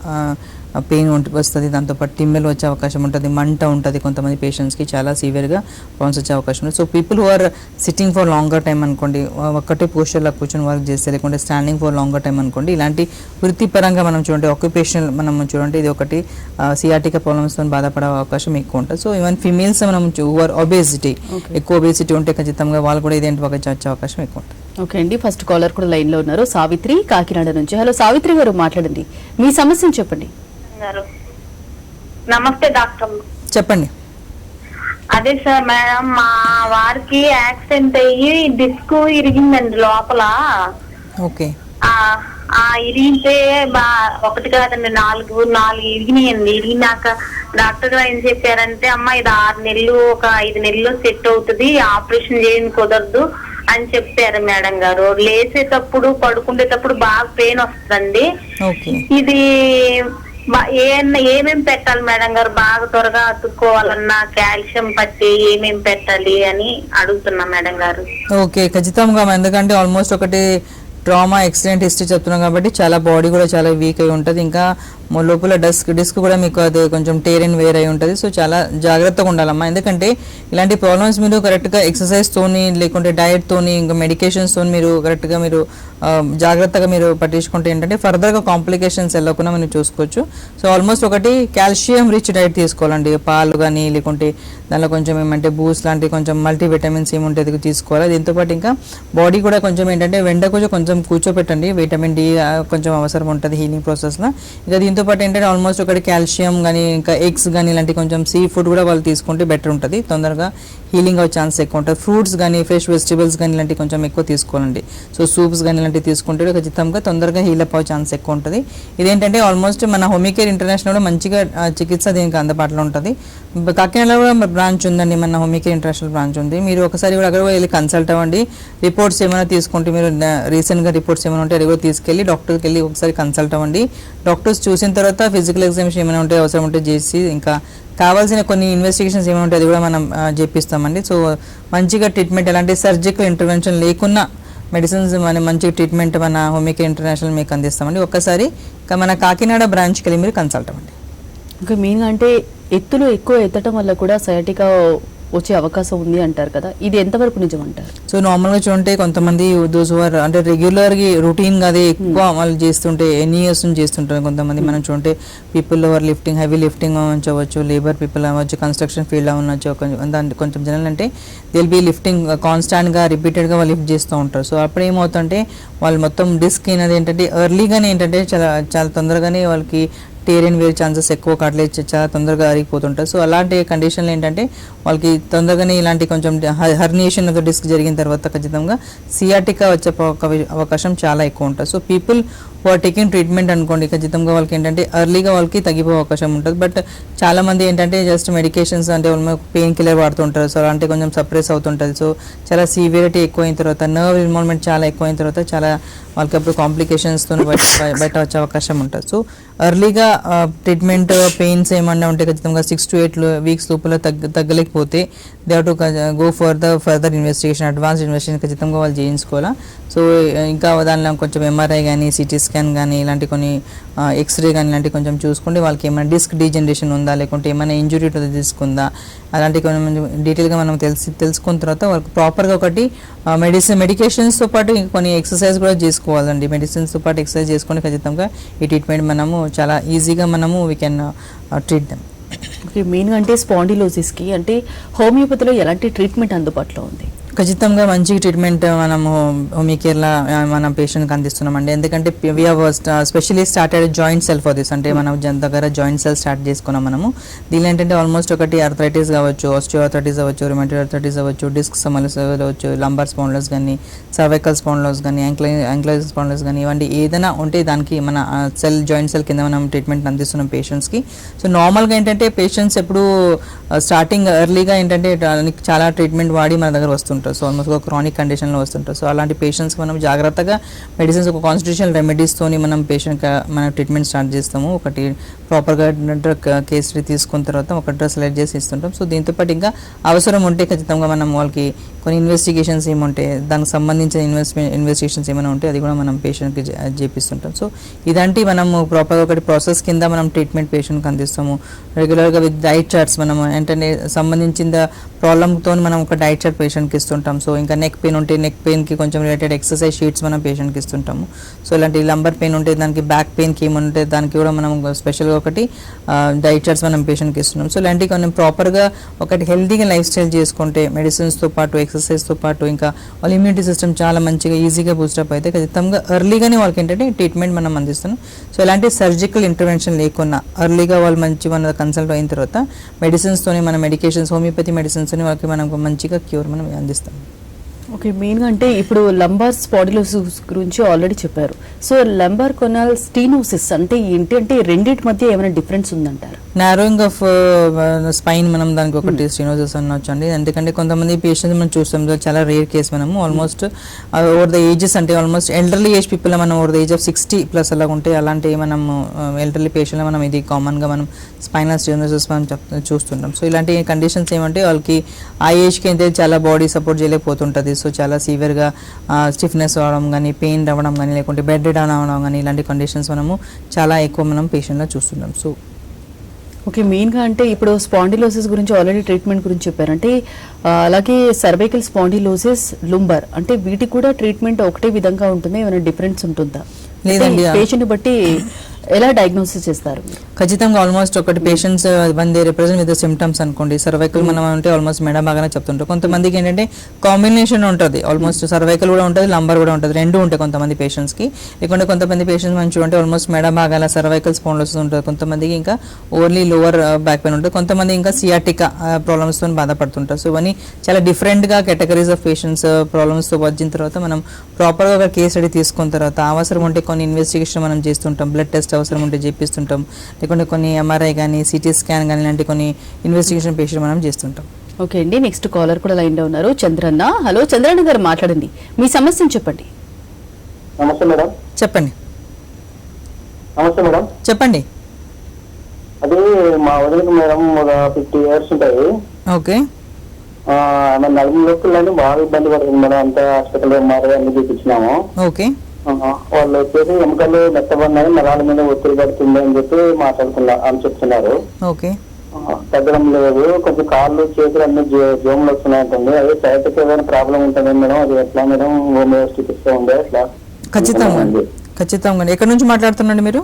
పెయిన్ వస్తుంది. దాంతోపాటు తిమ్మెలు వచ్చే అవకాశం ఉంటుంది, మంట ఉంటుంది, కొంతమంది పేషెంట్స్కి చాలా సివియర్గా ప్రాబ్లమ్స్ వచ్చే అవకాశం ఉంటుంది. So people who are sitting for longer time అనుకోండి, ఒక్కటే పోస్చర్లో కూర్చొని వర్క్ చేస్తే, లేకుంటే స్టాండింగ్ ఫర్ లాంగర్ టైం అనుకోండి, ఇలాంటి వృత్తిపరంగా మనం చూడండి ఆక్యుపేషనల్ మనం చూడండి ఇది ఒకటి సియాటికా ప్రాబ్లమ్స్తో బాధపడే అవకాశం ఎక్కువ ఉంటుంది. సో ఈవెన్ ఫీమేల్స్ మనం ఒబేసిటీ ఎక్కువ ఒబేసిటీ ఉంటే ఖచ్చితంగా వాళ్ళు కూడా ఇదేంటి ఒక వచ్చే అవకాశం ఎక్కువ ఉంటుంది. ఓకే అండి, ఫస్ట్ కాలర్ కూడా లైన్లో ఉన్నారు, సావిత్రి కాకినాడ నుంచి. హలో సావిత్రి గారు, మాట్లాడండి, మీ సమస్యను చెప్పండి. నమస్తే డాక్టర్. చెప్పండి. అదే సార్ మేడం, మా వారికి యాక్సిడెంట్ అయ్యి డిస్క్ ఇరిగిందండి లోపల. ఓకే. ఇరిగితే ఒకటి కాదండి, నాలుగు ఇరిగినాయండి. ఇరిగినాక డాక్టర్ ఏం చెప్పారంటే, అమ్మ ఇది 6 నెలలు ఒక 5 నెలలు సెట్ అవుతుంది, ఆపరేషన్ చేయని కుదరదు అని చెప్పారు మేడం గారు. లేచేటప్పుడు పడుకునేటప్పుడు బాగా పెయిన్ వస్తుందండి. ఇది ఏమేమి పెట్టాలి మేడం గారు, బాగా త్వరగా అతుక్కోవాలన్నా కాల్షియం పట్టి ఏమేమి పెట్టాలి అని అడుగుతున్నా మేడం గారు. ఓకే, ఖచ్చితంగా. ఎందుకంటే ఆల్మోస్ట్ ఒకటి ట్రామా యాక్సిడెంట్ హిస్టరీ చెప్తున్నాం కాబట్టి చాలా బాడీ కూడా చాలా వీక్ అయి ఉంటుంది. ఇంకా లోపల డిస్క్ కూడా మీకు అది కొంచెం టేర్ అండ్ వేర్ అయి ఉంటుంది. సో చాలా జాగ్రత్తగా ఉండాలమ్మా, ఎందుకంటే ఇలాంటి ప్రాబ్లమ్స్ మీరు కరెక్ట్గా ఎక్సర్సైజ్తోని లేకుంటే డయట్తోని ఇంకా మెడికేషన్స్తో మీరు కరెక్ట్గా మీరు జాగ్రత్తగా మీరు పట్టించుకుంటే ఏంటంటే ఫర్దర్గా కాంప్లికేషన్స్ వెళ్ళకుండా మనం చూసుకోవచ్చు. సో ఆల్మోస్ట్ ఒకటి కాల్షియం రిచ్ డైట్ తీసుకోవాలండి, పాలు కానీ లేకుంటే దానిలో కొంచెం ఏమంటే బూస్ట్ లాంటి కొంచెం మల్టీవిటమిన్స్ ఏముంటుంది తీసుకోవాలి. దీంతోపాటు ఇంకా బాడీ కూడా కొంచెం ఏంటంటే వెంట కొంచెం కూర్చోపెట్టండి, విటమిన్ డి కొంచెం అవసరం ఉంటుంది హీలింగ్ ప్రాసెస్లో. ఇంకా దీంతోపాటు ఏంటంటే ఆల్మోస్ట్ ఒకటి కాల్షియం కానీ ఇంకా ఎగ్స్ కానీ ఇలాంటి కొంచెం సీ ఫుడ్ కూడా వాళ్ళు తీసుకుంటే బెటర్ ఉంటుంది, తొందరగా హీలింగ్ అయ్యే ఛాన్స్ ఎక్కువ ఉంటుంది. ఫ్రూట్స్ కానీ ఫ్రెష్ వెజిటబుల్స్ కానీ ఇలాంటివి కొంచెం ఎక్కువ తీసుకోవాలండి. సో సూప్స్ కానీ ఇలాంటివి తీసుకుంటే ఖచ్చితంగా తొందరగా హీల్ అప్ అయ్యే ఛాన్స్ ఎక్కువ ఉంటుంది. ఇదేంటంటే ఆల్మోస్ట్ మన హోమికేర్ ఇంటర్నేషనల్ కూడా మంచిగా చికిత్స దీనికి అందుబాటులో ఉంటుంది. కాకినాడలో కూడా బ్రాంచ్ ఉందండి, మన హోమికేర్ ఇంటర్నేషనల్ బ్రాంచ్ ఉంది. మీరు ఒకసారి కూడా అక్కడ వెళ్ళి కన్సల్ట్ అవ్వండి. రిపోర్ట్స్ ఏమైనా తీసుకుంటే మీరు రీసెంట్గా రిపోర్ట్స్ ఏమైనా ఉంటే అది కూడా తీసుకెళ్ళి డాక్టర్కి వెళ్ళి ఒకసారి కన్సల్ట్ అవ్వండి. డాక్టర్స్ చూసిన తర్వాత ఫిజికల్ ఎగ్జామినేషన్ ఏమైనా ఉంటే అవసరం ఉంటే చేసి ఇంకా కావాల్సిన కొన్ని ఇన్వెస్టిగేషన్స్ ఏమైనా ఉంటే అది కూడా మనం చేపిస్తామండి. సో మంచిగా ట్రీట్మెంట్ ఎలాంటి సర్జికల్ ఇంటర్వెన్షన్ లేకున్నా మెడిసిన్స్ మన మంచి ట్రీట్మెంట్ మన హోమికేర్ ఇంటర్నేషనల్ మీకు అందిస్తామండి. ఒక్కసారి మన కాకినాడ బ్రాంచ్కి వెళ్ళి మీరు కన్సల్ట్ అవ్వండి. ఇంకా మెయిన్గా అంటే ఎత్తులు ఎక్కువ ఎత్తడం వల్ల కూడా సయాటికా వచ్చే అవకాశం ఉంది అంటారు కదా, ఇది ఎంతవరకు నిజం అంటారు? సో నార్మల్గా చూడంటే కొంతమంది దోసువారు అంటే రెగ్యులర్గా రొటీన్గా అదే ఎక్కువ వాళ్ళు చేస్తుంటే ఎన్ని ఇయర్స్ నుంచి చేస్తుంటారు. కొంతమంది మనం చూడంటే people over lifting heavy lifting అవ్వచ్చు, లేబర్ పీపుల్ అవ్వచ్చు, కన్స్ట్రక్షన్ ఫీల్డ్ అవ్వచ్చు. కొంచెం జనాలు అంటే దిల్ బీ లిఫ్టింగ్ కాన్స్టాంట్గా రిపీటెడ్గా వాళ్ళు లిఫ్ట్ చేస్తూ ఉంటారు. సో అప్పుడు ఏమవుతుందంటే వాళ్ళు మొత్తం డిస్క్ అనేది ఏంటంటే ఎర్లీగానే ఏంటంటే చాలా తొందరగానే వాళ్ళకి టేరియన్ వేరే ఛాన్సెస్ ఎక్కువ, కట్లేజ్ చాలా తొందరగా అరిగిపోతుంటాయి. సో అలాంటి కండిషన్లు ఏంటంటే వాళ్ళకి తొందరగానే ఇలాంటి కొంచెం హర్నియేషన్ ఆఫ్ ద డిస్క్ జరిగిన తర్వాత ఖచ్చితంగా సియాటికా వచ్చే అవకాశం చాలా ఎక్కువ ఉంటుంది. So people who are taking treatment అనుకోండి, ఖచ్చితంగా వాళ్ళకి ఏంటంటే ఎర్లీగా వాళ్ళకి తగ్గిపోయే అవకాశం ఉంటుంది. బట్ చాలామంది ఏంటంటే జస్ట్ మెడికేషన్స్ అంటే వాళ్ళు పెయిన్ కిల్లర్ వాడుతుంటారు. సో అలాంటి కొంచెం సప్రెస్ అవుతుంటుంది. సో చాలా సివియరిటీ ఎక్కువైన తర్వాత నర్వ్ ఇన్వాల్వ్మెంట్ చాలా ఎక్కువైన తర్వాత చాలా వాళ్ళకి అప్పుడు కాంప్లికేషన్స్తో బయట వచ్చే అవకాశం ఉంటుంది. సో ఎర్లీగా ట్రీట్మెంట్ పెయిన్స్ ఏమన్నా ఉంటే ఖచ్చితంగా 6 to 8 weeks లోపల తగ్గలేకపోతే they have to go for the further investigation, advance investigation ఖచ్చితంగా వాళ్ళు చేయించుకోవాలా. సో ఇంకా దానిలో కొంచెం ఎంఆర్ఐ కానీ సిటీ స్కాన్ కానీ ఇలాంటి కొన్ని ఎక్స్రే కానీ ఇలాంటివి కొంచెం చూసుకుంటే వాళ్ళకి ఏమైనా డిస్క్ డీజనరేషన్ ఉందా, లేకుంటే ఏమైనా ఇంజురీ తీసుకుందా, అలాంటి కొంచెం డీటెయిల్గా మనం తెలుసుకున్న తర్వాత వాళ్ళకి ప్రాపర్గా ఒకటి మెడికేషన్స్తో పాటు కొన్ని ఎక్సర్సైజ్ కూడా చేసుకోవాలండి. మెడిసిన్స్తో పాటు ఎక్సర్సైజ్ చేసుకొని ఖచ్చితంగా ఈ ట్రీట్మెంట్ మనము చాలా ఈజీగా మనము వీ కెన్ ట్రీట్ దెమ్. మెయిన్గా అంటే స్పాండిలోసిస్కి అంటే హోమియోపతిలో ఎలాంటి ట్రీట్మెంట్ అందుబాటులో ఉంది? ఖచ్చితంగా మంచి ట్రీట్మెంట్ మనము హోమికేర్లో మన పేషెంట్కి అందిస్తున్నామండి. ఎందుకంటే we have specially started joint cell for this, అంటే మనం దగ్గర జాయింట్ సెల్ స్టార్ట్ చేసుకున్నాం మనము. దీనిలో ఏంటంటే ఆల్మోస్ట్ ఒకటి ఆర్థరైటిస్ కావచ్చు, ఆస్టియోఆర్థరైటిస్ అవ్వచ్చు, రుమటోయిడ్ ఆర్థరైటిస్ అవ్వచ్చు, డిస్క్ సమస్యలు అవ్వచ్చు, లంబార్ స్పాండిలోసిస్ కానీ, సర్వైకల్ స్పాండిలోసిస్ కానీ, యాంక్లైటిస్ స్పాండిలోసిస్ కానీ, ఇవన్నీ ఏదైనా ఉంటే దానికి మన జాయింట్ సెల్ కింద మనం ట్రీట్మెంట్ అందిస్తున్నాం పేషెంట్స్కి. సో నార్మల్గా ఏంటంటే పేషెంట్స్ ఎప్పుడు స్టార్టింగ్ ఎర్లీగా ఏంటంటే చాలా ట్రీట్మెంట్ వాడి మన దగ్గర వస్తుంటారు. సో ఆల్మోస్ట్ ఒక క్రానిక్ కండిషన్లో వస్తుంటారు. సో అలాంటి పేషెంట్స్కి మనం జాగ్రత్తగా మెడిసిన్స్ ఒక కాన్స్టిట్యూషనల్ రెమెడీస్తోని మనం పేషెంట్కి మనం ట్రీట్మెంట్ స్టార్ట్ చేస్తాము. ఒకటి ప్రాపర్గా డ్రగ్ కేసరీ తీసుకున్న తర్వాత ఒక డ్రగ్ సెలెక్ట్ చేసి ఇస్తుంటాం. సో దీంతోపాటు ఇంకా అవసరం ఉంటే ఖచ్చితంగా మనం వాళ్ళకి కొన్ని ఇన్వెస్టిగేషన్స్ ఏముంటే దానికి సంబంధించిన ఇన్వెస్టిగేషన్స్ ఏమైనా ఉంటే అది కూడా మనం పేషెంట్కి చేపిస్తుంటాం. సో ఇలాంటి మనము ప్రాపర్గా ఒకటి ప్రాసెస్ కింద మనం ట్రీట్మెంట్ పేషెంట్కి అందిస్తాము. రెగ్యులర్గా విత్ డైట్ చార్ట్స్ మనము ఏంటంటే సంబంధించిన ప్రాబ్లమ్తో మనం ఒక డైట్ చార్ట్ పేషెంట్కి ఇస్తుంటాం. సో ఇంకా నెక్ పెయిన్ ఉంటే నెక్ పెయిన్కి కొంచెం రిలేటెడ్ ఎక్సర్సైజ్ షీట్స్ మనం పేషెంట్కి ఇస్తుంటాము. సో ఇలాంటి లంబర్ పెయిన్ ఉంటే దానికి బ్యాక్ పెయిన్కి ఏముంటే దానికి కూడా మనం స్పెషల్గా ఒకటి డైట్ చార్ట్స్ మనం పేషెంట్కి ఇస్తున్నాం. సో ఇలాంటివి కొంచెం ప్రాపర్గా ఒకటి హెల్తీగా లైఫ్ స్టైల్ చేసుకుంటే మెడిసిన్స్తో పాటు ఎక్సర్సైజ్తో పాటు ఇంకా వాళ్ళ ఇమ్యూనిటీ సిస్టమ్ చాలా మంచిగా ఈజీగా బూస్టప్ అయితే ఖచ్చితంగా ఎర్లీగానే వాళ్ళకి ఏంటంటే ట్రీట్మెంట్ మనం అందిస్తున్నాం. సో ఇలాంటి సర్జికల్ ఇంటర్వెన్షన్ లేకున్నా ఎర్లీగా వాళ్ళు మంచి మన కన్సల్ట్ అయిన తర్వాత మెడిసిన్స్తోని మన మెడికేషన్స్ హోమియోపతి మెడిసిన్స్తోని వాళ్ళకి మనం మంచిగా క్యూర్ మనం అందిస్తాం. ఓకే, మెయిన్గా అంటే ఇప్పుడు లంబార్ స్పాండిలోసిస్ గురించి ఆల్రెడీ చెప్పారు. సో లంబార్ కొనాల్ స్టీనోసిస్ అంటే ఏంటి, అంటే రెండింటి మధ్య ఏమైనా డిఫరెన్స్ ఉందంటారు? నారోయింగ్ ఆఫ్ స్పైన్ మనం దానికి ఒకటి స్టీనోసిస్ అనొచ్చు అండి. ఎందుకంటే కొంతమంది పేషెంట్స్ మనం చూస్తాం, చాలా రేర్ కేసు మనము ఆల్మోస్ట్ ఓవర్ ద ఏజెస్ అంటే ఆల్మోస్ట్ ఎల్డర్లీ ఏజ్ పీపుల్ మనం ఓవర్ ద ఏజ్ ఆఫ్ 60+ అలా ఉంటే అలాంటి మనం ఎల్డర్లీ పేషెంట్ మనం ఇది కామన్గా మనం స్పైనల్ స్టీనోసిస్ మనం చూస్తుంటాం. సో ఇలాంటి కండిషన్స్ ఏమంటే వాళ్ళకి ఆ ఏజ్కి అయితే చాలా బాడీ సపోర్ట్ చేయలేకపోతుంటుంది. సో చాలా సివియర్గా స్టిఫ్నెస్ అవడం కానీ, పెయిన్ రావడం కానీ, లేకుంటే బెడ్ డౌన్ అవ్వడం కానీ ఇలాంటి కండిషన్స్ మనము చాలా ఎక్కువ మనం పేషెంట్లో చూస్తున్నాం. సో ఓకే, మెయిన్గా అంటే ఇప్పుడు స్పాండిలోసిస్ గురించి ఆల్రెడీ ట్రీట్మెంట్ గురించి చెప్పారు. అంటే అలాగే సర్వైకల్ స్పాండిలోసిస్, లుంబర్ అంటే వీటికి కూడా ట్రీట్మెంట్ ఒకటే విధంగా ఉంటుందా, ఏమైనా డిఫరెన్స్ ఉంటుందా? లేదండి, పేషెంట్ బట్టి ఎలా డయాగ్నోసిస్ చేస్తారు? ఖచ్చితంగా ఆల్మోస్ట్ ఒకటి patients one they represent with symptoms అనుకోండి, సర్వైకల్ మనం అంటే ఆల్మోస్ట్ మెడ బాగానే చెప్తుంటారు. కొంతమందికి ఏంటంటే కాంబినేషన్ ఉంటుంది, ఆల్మోస్ట్ సర్వైకల్ కూడా ఉంటుంది, లంబర్ కూడా ఉంటుంది, రెండు ఉంటాయి కొంతమంది పేషెంట్స్కి. లేకుంటే కొంతమంది పేషెంట్స్ మంచిగా ఉంటే ఆల్మోస్ట్ మెడ బాగాల సర్వైకల్ స్పాండిలోసిస్ ఉంటుంది. కొంతమందికి ఇంకా ఓన్లీ లోవర్ బ్యాక్ పెయిన్ ఉంటుంది. కొంతమంది ఇంకా సియాటికా ప్రాబ్లమ్స్తో బాధపడుతుంటారు. సో ఇవన్నీ చాలా డిఫరెంట్గా కేటగిరీస్ ఆఫ్ పేషెంట్స్ ప్రాబ్లమ్స్తో వచ్చిన తర్వాత మనం ప్రాపర్గా ఒక కేస్ స్టడీ తీసుకున్న తర్వాత అవసరం ఉంటే కొన్ని ఇన్వెస్టిగేషన్ మనం చేస్తుంటాం, బ్లడ్ టెస్ట్ అవసరం ఉంటే చేపిస్తుంటాం, లేకుంటే కొన్ని ఎంఆర్ఐ కానీ సిటీ స్కాన్ కానీ ఇలాంటి కొన్ని ఇన్వెస్టిగేషన్ పేషెంట్ మనం చేస్తుంటాం. ఓకే అండి, నెక్స్ట్ కాలర్ కూడా లైన్లో ఉన్నారు, చంద్రన్న. హలో చంద్రన్న గారు, మాట్లాడండి, మీ సమస్యను చెప్పండి. నమస్తే మేడం. చెప్పండి. నమస్తే మేడం. చెప్పండి. అది మా వదిలికి మేడం ఒక 50 years ఉంటాయి. ఓకే. ఆమె నలుగురు లోపలని బాగా ఇబ్బంది పడుతుంది మేడం. అంతా హాస్పిటల్ ఎంఆర్ఐ అన్ని చూపించినాము. ఓకే. వాళ్ళు వచ్చేసి ఎముకలు మెత్తబడినాయి, నరాల మీద ఒత్తిడి పడుతుంది అని చెప్పి అని చెప్తున్నారు. ఓకే. తగ్గడం లేదు, కొంచెం కాళ్ళు చేతులు అన్ని జోములు వస్తున్నాయంటుంది. అదే సైట్కి ఏదైనా ప్రాబ్లం ఉంటుంది మేడం, అది ఎట్లా మేడం? హోమియో చికిత్స ఉండే ఎట్లా? ఖచ్చితంగా. ఎక్కడి నుంచి మాట్లాడుతున్నాండి మీరు?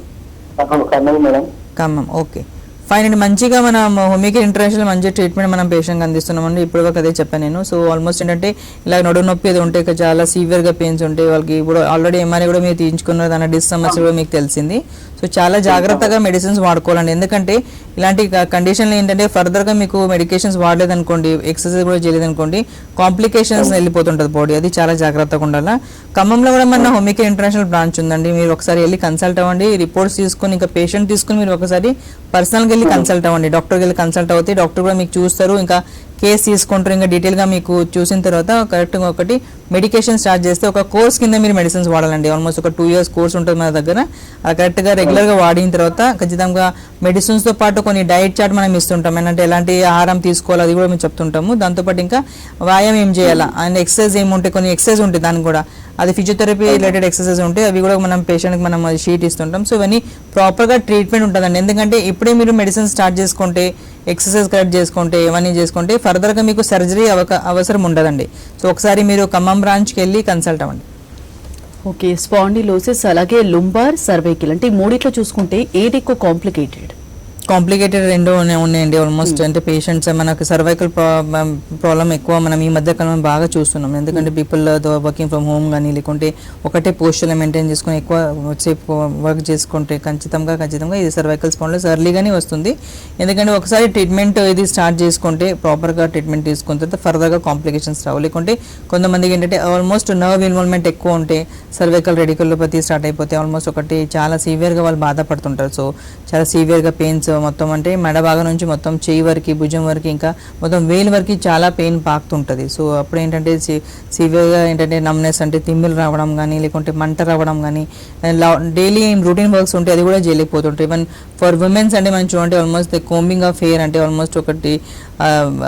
Kurnool madam. Khammam. Okay, fine అండి. మంచిగా మనం హోమియోకేర్ ఇంటర్నేషనల్ మంచి ట్రీట్మెంట్ మనం పేషెంట్కి అందిస్తున్నామండి. ఇప్పుడు వరకు అదే చెప్పాను నేను. సో ఆల్మోస్ట్ ఏంటంటే ఇలా నడుము నొప్పి అది ఉంటే చాలా సివియర్గా పెయిన్స్ ఉంటాయి వాళ్ళకి. ఇప్పుడు ఆల్రెడీ ఎంఆర్ఐ కూడా మీరు తీయించుకున్నారు, దాని డిస్ సమస్య కూడా మీకు తెలిసింది. సో చాలా జాగ్రత్తగా మెడిసిన్స్ వాడుకోవాలండి. ఎందుకంటే ఇలాంటి కండిషన్లు ఏంటంటే ఫర్దర్గా మీకు మెడికేషన్స్ వాడలేదనుకోండి, ఎక్సర్సైజ్ కూడా చేయలేదనుకోండి, కాంప్లికేషన్స్ వెళ్ళిపోతుంటుంది బాడీ. అది చాలా జాగ్రత్తగా ఉండాలి. ఖమ్మంలో కూడా మన హోమియోకేర్ ఇంటర్నేషనల్ బ్రాంచ్ ఉందండి. మీరు ఒకసారి వెళ్ళి కన్సల్ట్ అవ్వండి, రిపోర్ట్స్ తీసుకొని ఇంకా పేషెంట్ తీసుకుని మీరు ఒకసారి పర్సనల్గా వెళ్ళి కన్సల్ట్ అవ్వండి. డాక్టర్కి వెళ్ళి కన్సల్ట్ అవుతాయి, డాక్టర్ కూడా మీకు చూస్తారు, ఇంకా కేసు తీసుకుంటారు. ఇంకా డీటెయిల్గా మీకు చూసిన తర్వాత కరెక్ట్గా ఒకటి మెడికేషన్ స్టార్ట్ చేస్తే ఒక కోర్స్ కింద మీరు మెడిసిన్స్ వాడాలండి. ఆల్మోస్ట్ ఒక 2 years కోర్స్ ఉంటుంది మన దగ్గర. అది కరెక్ట్గా రెగ్యులర్గా వాడిన తర్వాత ఖచ్చితంగా మెడిసిన్స్తో పాటు కొన్ని డైట్ చార్ట్ మనం ఇస్తుంటాం. ఏంటంటే ఎలాంటి ఆహారం తీసుకోవాలి అది కూడా మేము చెప్తుంటాము. దాంతోపాటు ఇంకా వ్యాయామం ఏం చేయాలా అండ్ ఎక్సర్సైజ్ ఏముంటాయి, కొన్ని ఎక్సర్సైజ్ ఉంటాయి దానికి కూడా, అది ఫిజియోథెరపీ రిలేటెడ్ ఎక్సర్సైజ్ ఉంటాయి, అవి కూడా మనం పేషెంట్కి మనం షీట్ ఇస్తుంటాం. సో ఇవన్నీ ప్రాపర్గా ట్రీట్మెంట్ ఉంటుందండి. ఎందుకంటే ఇప్పుడే మీరు మెడిసిన్ స్టార్ట్ చేసుకుంటే, ఎక్సర్సైజ్ కరెక్ట్ చేసుకుంటే, ఇవన్నీ చేసుకుంటే ఫర్దర్గా మీకు సర్జరీ అవసరం ఉండదండి. సో ఒకసారి మీరు ఖమ్మం బ్రాంచ్కి వెళ్ళి కన్సల్ట్ అవ్వండి. ఓకే, స్పాండిలోసిస్ అలాగే లుంబార్ సర్వైకల్ అంటే ఈ మూడిట్లో చూసుకుంటే ఏది ఎక్కువ కాంప్లికేటెడ్? రెండు ఉన్నాయండి ఆల్మోస్ట్. అంటే పేషెంట్స్ మనకు సర్వైకల్ ప్రాబ్లం ఎక్కువ మనం ఈ మధ్య కాలం బాగా చూస్తున్నాం. ఎందుకంటే పీపుల్ వర్కింగ్ ఫ్రమ్ హోమ్ కానీ లేకుంటే ఒకటే పోస్టులో మెయింటైన్ చేసుకుని ఎక్కువ సేపు వర్క్ చేసుకుంటే ఖచ్చితంగా ఇది సర్వైకల్ స్పాండిలోసిస్ ఎర్లీగానే వస్తుంది. ఎందుకంటే ఒకసారి ట్రీట్మెంట్ ఇది స్టార్ట్ చేసుకుంటే ప్రాపర్గా ట్రీట్మెంట్ తీసుకున్న తర్వాత ఫర్దర్గా కాంప్లికేషన్స్ రావు. లేకుంటే కొంతమందికి ఏంటంటే ఆల్మోస్ట్ నర్వ్ ఇన్వాల్వ్మెంట్ ఎక్కువ ఉంటే సర్వైకల్ రెడికులోపతి స్టార్ట్ అయిపోతే ఆల్మోస్ట్ ఒకటి చాలా సివియర్గా వాళ్ళు బాధపడుతుంటారు. సో చాలా సివియర్గా పెయిన్స్ మొత్తం అంటే మెడ భాగం నుంచి మొత్తం చేయి వరకు, భుజం వరకు, ఇంకా మొత్తం వేలు వరకు చాలా పెయిన్ పాకుతుంటుంది. సో అప్పుడు ఏంటంటే సివియర్గా ఏంటంటే నమ్నెస్ అంటే తిమ్మిలు రావడం కానీ లేకుంటే మంట రావడం కానీ, డైలీ రొటీన్ వర్క్స్ ఉంటే అది కూడా చేయలేకపోతుంటాయి. ఈవెన్ ఫర్ ఉమెన్స్ అంటే మనం చూడండి ఆల్మోస్ట్ కోంబింగ్ ఆఫ్ హెయిర్ అంటే ఆల్మోస్ట్ ఒకటి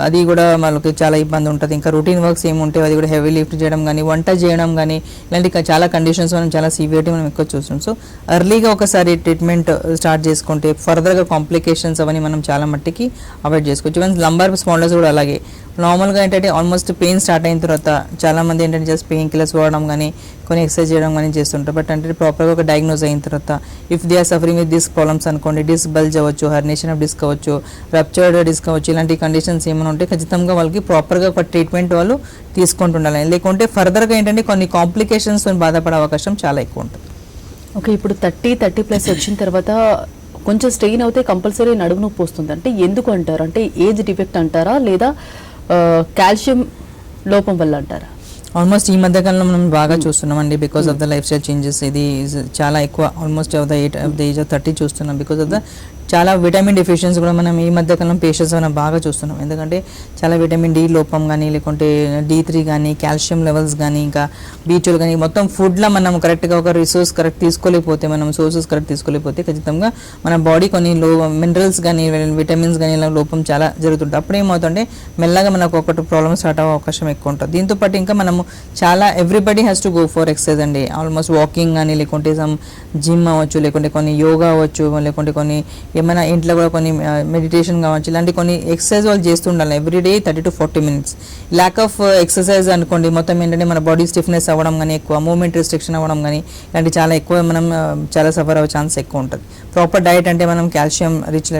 అది కూడా మనకి చాలా ఇబ్బంది ఉంటుంది. ఇంకా రొటీన్ వర్క్స్ ఏముంటాయి అది కూడా హెవీ లిఫ్ట్ చేయడం కానీ, వంట చేయడం కానీ, ఇలాంటి చాలా కండిషన్స్ మనం చాలా సివియరిటీ మనం ఎక్కువ చూస్తాం. సో ఎర్లీగా ఒకసారి ట్రీట్మెంట్ స్టార్ట్ చేసుకుంటే ఫర్దర్గా కాంప్లికేషన్స్ అవన్నీ మనం చాలా మట్టికి అవాయిడ్ చేసుకోవచ్చు. ఈవెన్ లంబార్ స్పాండిలోసిస్ కూడా అలాగే. నార్మల్గా ఏంటంటే ఆల్మోస్ట్ పెయిన్ స్టార్ట్ అయిన తర్వాత చాలామంది ఏంటంటే జస్ట్ పెయిన్ కిల్లర్స్ వాడడం కానీ కొన్ని ఎక్సర్సైజ్ చేయడం కానీ చేస్తుంటారు. బట్ అంటే ప్రాపర్గా ఒక డయాగ్నోజ్ అయిన తర్వాత if they are suffering with disc problems అనుకోండి, డిస్క్ బల్జ్ అవ్వచ్చు, హర్నియేషన్ ఆఫ్ డిస్క్ అవ్వచ్చు, రప్చర్డ్ డిస్క్ అవ్వచ్చు, ఇలాంటి కండిషన్స్ ఏమైనా ఉంటే ఖచ్చితంగా వాళ్ళకి ప్రాపర్గా ఒక ట్రీట్మెంట్ వాళ్ళు తీసుకుంటుండాలి. లేకుంటే ఫర్దర్గా ఏంటంటే కొన్ని కాంప్లికేషన్స్ బాధపడే అవకాశం చాలా ఎక్కువ ఉంటుంది. ఓకే, ఇప్పుడు 30+ వచ్చిన తర్వాత కొంచెం స్ట్రెయిన్ అవుతే కంపల్సరీ నడుము నొప్పి వస్తుంది. అంటే ఎందుకు అంటారు? అంటే ఏజ్ డిఫెక్ట్ అంటారా లేదా కాల్షియం లోపం వల్ల అంటారా? ఆల్మోస్ట్ ఈ మధ్యకాలంలో మనం బాగా చూస్తున్నామండి because of the life style changes. ఇది చాలా ఎక్కువ almost of the age of 30 చూస్తున్నాం. బికాస్ ఆఫ్ ద చాలా విటమిన్ డెఫిషియన్స్ కూడా మనం ఈ మధ్యకాలం పేషెంట్స్ మనం బాగా చూస్తున్నాం. ఎందుకంటే చాలా విటమిన్ డి లోపం కానీ లేకుంటే D3 కానీ, కాల్షియం లెవెల్స్ కానీ, ఇంకా B12 కానీ, మొత్తం ఫుడ్లో మనం కరెక్ట్గా ఒక రిసోర్స్ కరెక్ట్ తీసుకోలేకపోతే, మనం సోర్సెస్ కరెక్ట్ తీసుకోలేకపోతే ఖచ్చితంగా మన బాడీ కొన్ని మినరల్స్ కానీ విటమిన్స్ కానీ ఇలా లోపం చాలా జరుగుతుంటుంది. అప్పుడు ఏమవుతుంటే మెల్లగా మనకు ఒకటి ప్రాబ్లమ్ స్టార్ట్ అయ్యే అవకాశం ఎక్కువ ఉంటుంది. దీంతో పాటు ఇంకా మనము చాలా everybody has to go for exercise అండి. ఆల్మోస్ట్ వాకింగ్ కానీ లేకుంటే సమ్ జిమ్ అవ్వచ్చు, లేకుంటే కొన్ని యోగా అవ్వచ్చు, లేకుంటే కొన్ని ఏమైనా ఇంట్లో కూడా కొన్ని మెడిటేషన్ కావచ్చు, ఇలాంటి కొన్ని ఎక్సర్సైజ్ వాళ్ళు చేస్తూ ఉండాలి everyday 30 to 40 minutes. Lack of exercise అనుకోండి మొత్తం ఏంటంటే మన బాడీ స్టిఫ్నెస్ అవ్వడం కానీ, ఎక్కువ మూమెంట్ రిస్ట్రిక్షన్ అవ్వడం కానీ, ఇలాంటి చాలా ఎక్కువ మనం చాలా సఫర్ అవ్వే ఛాన్స్ ఎక్కువ ఉంటుంది. ప్రాపర్ డైట్ అంటే మనం కాల్షియం రిచ్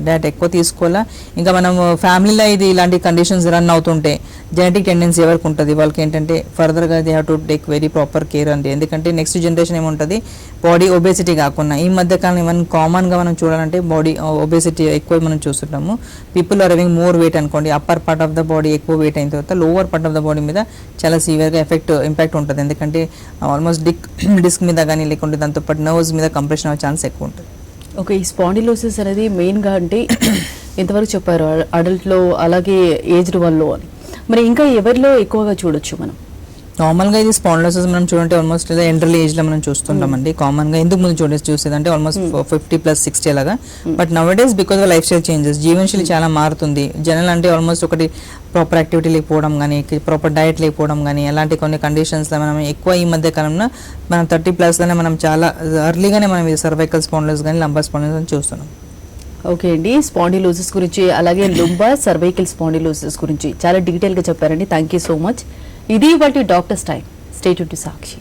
డైట్ ఎక్కువ తీసుకోవాలా. ఇంకా మనం ఫ్యామిలీలో ఇది ఇలాంటి కండిషన్స్ రన్ అవుతుంటే జెనెటిక్ టెండెన్సీ ఎవరికి ఉంటుంది వాళ్ళకి ఏంటంటే ఫర్దర్గా they have to take very proper care అండి. ఎందుకంటే నెక్స్ట్ జనరేషన్ ఏముంటుంది బాడీ ఒబేసిటీ కాకుండా ఈ మధ్యకాలం ఏమైనా కామన్గా మనం చూడాలంటే బాడీ ఒబేసిటీ ఎక్కువ మనం చూస్తుంటాము. People are having more weight అనుకోండి, upper part of the body ఎక్కువ వెయిట్ అయిన తర్వాత lower part of the body మీద చాలా సివియర్గా ఇంపాక్ట్ ఉంటుంది. ఎందుకంటే ఆల్మోస్ట్ డిస్క్ మీద కానీ లేకుంటే దాంతోపాటు నర్వ్స్ మీద కంప్రెషన్ అయ్యే ఛాన్స్ ఎక్కువ ఉంటుంది. ఓకే, ఈ స్పాండిలోసిస్ అనేది మెయిన్గా అంటే ఇంతవరకు చెప్పారు అడల్ట్లో అలాగే ఏజ్డ్ వాళ్ళు అని, మరి ఇంకా ఎవరిలో ఎక్కువగా చూడొచ్చు మనం? నార్మల్గా ఇది స్పాండిలోసిస్ మనం చూడంటే ఆల్మోస్ట్ ఎండర్లీ ఏజ్లో మనం చూస్తుంటామండి. కామన్గా ఎందుకు ముందు చూసేదంటే ఆల్మోస్ట్ 50+60 అలాగా. But now days because of life style changes జీవనశైలి చాలా మారుతుంది. జనరల్ అంటే ఆల్మోస్ట్ ఒకటి ప్రాపర్ యాక్టివిటీ లేకపోవడం కానీ, ప్రాపర్ డైట్ లేకపోవడం కానీ, అలాంటి కొన్ని కండిషన్స్లో మనం ఎక్కువ ఈ మధ్య కాలంలో మనం 30+లోనే మనం చాలా ఎర్లీగానే మనం సర్వైకల్ స్పాండిలోసిస్ కానీ లంబార్ స్పాండిలోసిస్ చూస్తున్నాం. ఓకే అండి, స్పాండిలోసిస్ గురించి అలాగే లుంబార్ సర్వైకల్ స్పాండిలోసిస్ గురించి చాలా డీటెయిల్గా చెప్పారండి. Thank you so much. ఇది ఇవాల్టి doctors time. Stay tuned to Sakshi.